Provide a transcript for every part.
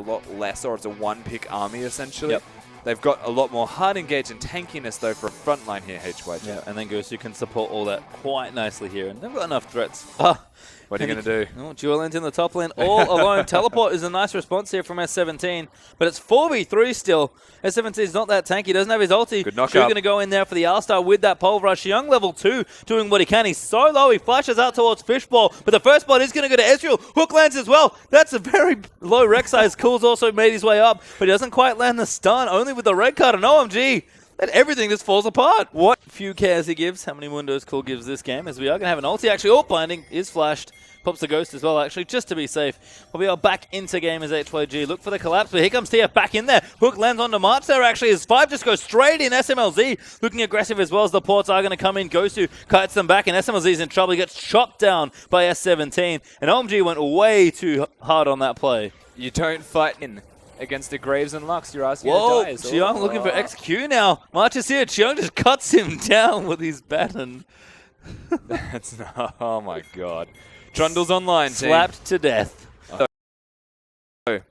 a lot less, or it's a one-pick army, essentially. Yep. They've got a lot more hard engage and tankiness, though, for a front line here, HYG. Yeah, and then Gosu can support all that quite nicely here. And they've got enough threats. What are you going to do? Oh, dual ends in the top lane all alone. Teleport is a nice response here from S17, but it's 4v3 still. S17 is not that tanky. Doesn't have his ulti. Good knockup. Shu going to go in there for the R-Star with that pulverize. Young level 2 doing what he can. He's so low. He flashes out towards Fishball, but the first spot is going to go to Ezreal. Hook lands as well. That's a very low rec size. Cool's also made his way up, but he doesn't quite land the stun, only with the red card and OMG. And everything just falls apart. What few cares he gives, how many windows Cool gives this game, as we are going to have an ulti. Actually, blinding is flashed. Pops the Ghost as well, actually, just to be safe. But we are back into game as HYG. Look for the collapse, but here comes TF back in there. Hook lands onto March there, actually, as 5 just goes straight in. SMLZ looking aggressive as well, as the ports are going to come in. Gosu kites them back, and SMLZ's in trouble. He gets chopped down by S17. And OMG went way too hard on that play. You don't fight in against the Graves and Lux. You're asking Whoa, to die. Chiang looking for XQ now. March is here. Chiang just cuts him down with his baton. That's not, oh my god. Trundle's online, Slapped to death.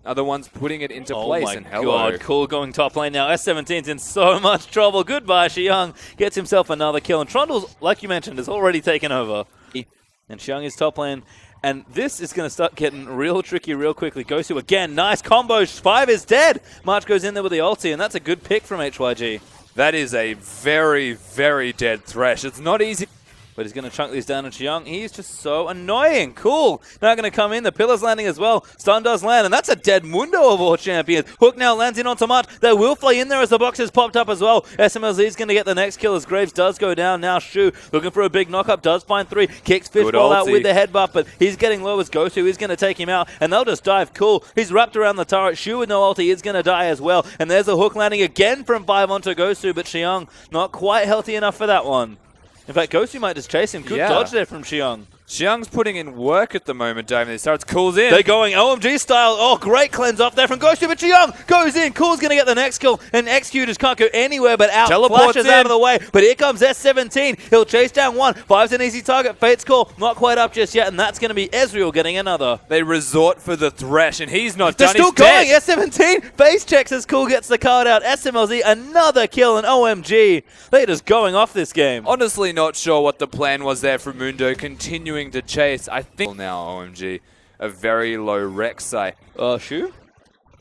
Are the ones putting it into place. Oh and my hello. god, Cool going top lane now. S17's in so much trouble. Goodbye, Xiang. Gets himself another kill. And Trundle's, like you mentioned, has already taken over. And Xiang is top lane. And this is going to start getting real tricky real quickly. Gosu again, nice combo. 5 is dead. March goes in there with the ulti, and that's a good pick from HYG. That is a very, very dead Thresh. It's not easy. But he's going to chunk these down on Chiang. He's just so annoying. Cool. Now going to come in. The pillar's landing as well. Stun does land, and that's a dead Mundo of all champions. Hook now lands in onto March. They will fly in there as the box has popped up as well. SMLZ is going to get the next kill as Graves does go down. Now Shu looking for a big knock-up. Does find 3. Kicks Fishball out with the headbutt, but he's getting low as Gosu. He's going to take him out, and they'll just dive. Cool. He's wrapped around the turret. Shu with no ulti is going to die as well. And there's a hook landing again from 5 onto Gosu, but Xiang not quite healthy enough for that one. In fact, Gosu might just chase him. Good dodge there from Xiang. Xiang's putting in work at the moment, Damon. He starts Cool's in. They're going OMG style. Oh, great cleanse off there from Gosu, but Xiang goes in. Cool's going to get the next kill, and XQ just can't go anywhere but out. Teleports flashes in. out of the way, but here comes S17. He'll chase down 1. 5's an easy target. Fate's call, not quite up just yet, and that's going to be Ezreal getting another. They resort for the Thresh, and he's not They're done. still He's dead. going. S17 base checks as Cool gets the card out. SMLZ another kill, and OMG. They're just going off this game. Honestly not sure what the plan was there for Mundo, continuing to chase. I think now OMG, a very low rec site. Shu?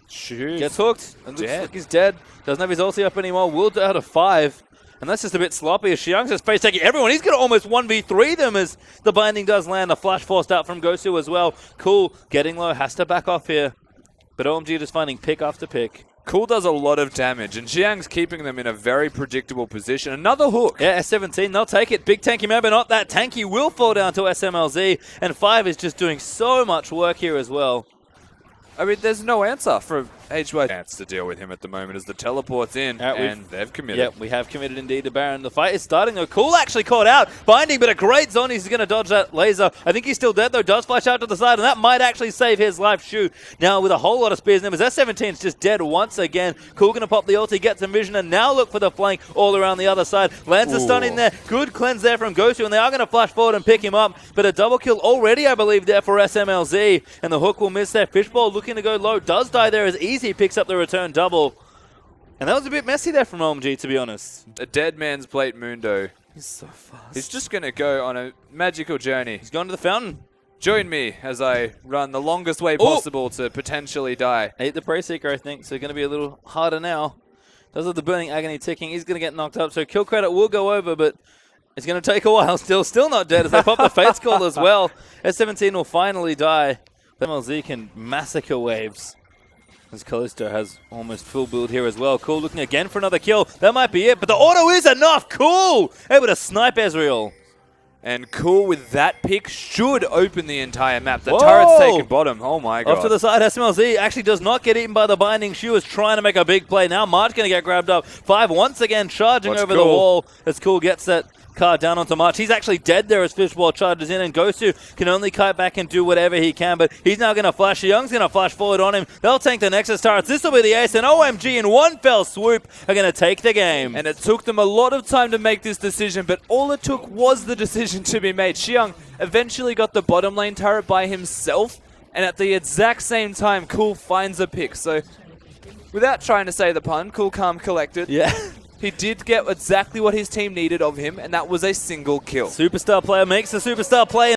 Shu Gets hooked. And looks like he's dead. Doesn't have his ulti up anymore. Will out of 5. And that's just a bit sloppy as Xiang's just face taking everyone. He's going to almost 1v3 them as the binding does land. A flash forced out from Gosu as well. Cool. Getting low. Has to back off here. But OMG just finding pick after pick. Cool does a lot of damage, and Xiang's keeping them in a very predictable position. Another hook. Yeah, S17, they'll take it. Big tanky man, but not that tanky. Will fall down to SMLZ, and 5 is just doing so much work here as well. I mean, there's no answer for HYG. Chance to deal with him at the moment as the teleport's in, and they've committed. Yep, we have committed indeed to Baron. The fight is starting though. Cool actually caught out. Binding, but a great zone. He's going to dodge that laser. I think he's still dead though. Does flash out to the side, and that might actually save his life. Shu now with a whole lot of spears in him. As S17's just dead once again. Cool going to pop the ulti, gets some vision, and now look for the flank all around the other side. Lands a stun in there. Good cleanse there from Gosu, and they are going to flash forward and pick him up. But a double kill already, I believe, there for SMLZ. And the hook will miss there. Fishball looking to go low. Does die there as Easy picks up the return double. And that was a bit messy there from OMG, to be honest. A dead man's plate Mundo. He's so fast. He's just going to go on a magical journey. He's gone to the fountain. Join me as I run the longest way possible to potentially die. Ate the Prey Seeker, I think, so going to be a little harder now. Does have the Burning Agony ticking. He's going to get knocked up, so kill credit will go over, but it's going to take a while. Still not dead as they pop the Fate's Call as well. S17 will finally die. MLZ can massacre waves. As Callisto has almost full build here as well. Cool looking again for another kill. That might be it, but the auto is enough. Cool! Able to snipe Ezreal. And Cool with that pick should open the entire map. The turret's taken bottom. Oh my god. Off to the side, SMLZ actually does not get eaten by the binding. Shu is trying to make a big play. Now March going to get grabbed up. 5 once again charging over the wall as Cool gets that card down onto March. He's actually dead there as Fishball charges in, and Gosu can only kite back and do whatever he can, but he's now going to flash. Young's going to flash forward on him. They'll tank the Nexus turrets. This will be the ace, and OMG in one fell swoop are going to take the game. And it took them a lot of time to make this decision, but all it took was the decision to be made. Xiang eventually got the bottom lane turret by himself, And at the exact same time, Cool finds a pick. So without trying to say the pun, Cool, calm, collected. Yeah. He did get exactly what his team needed of him, and that was a single kill. Superstar player makes a superstar play.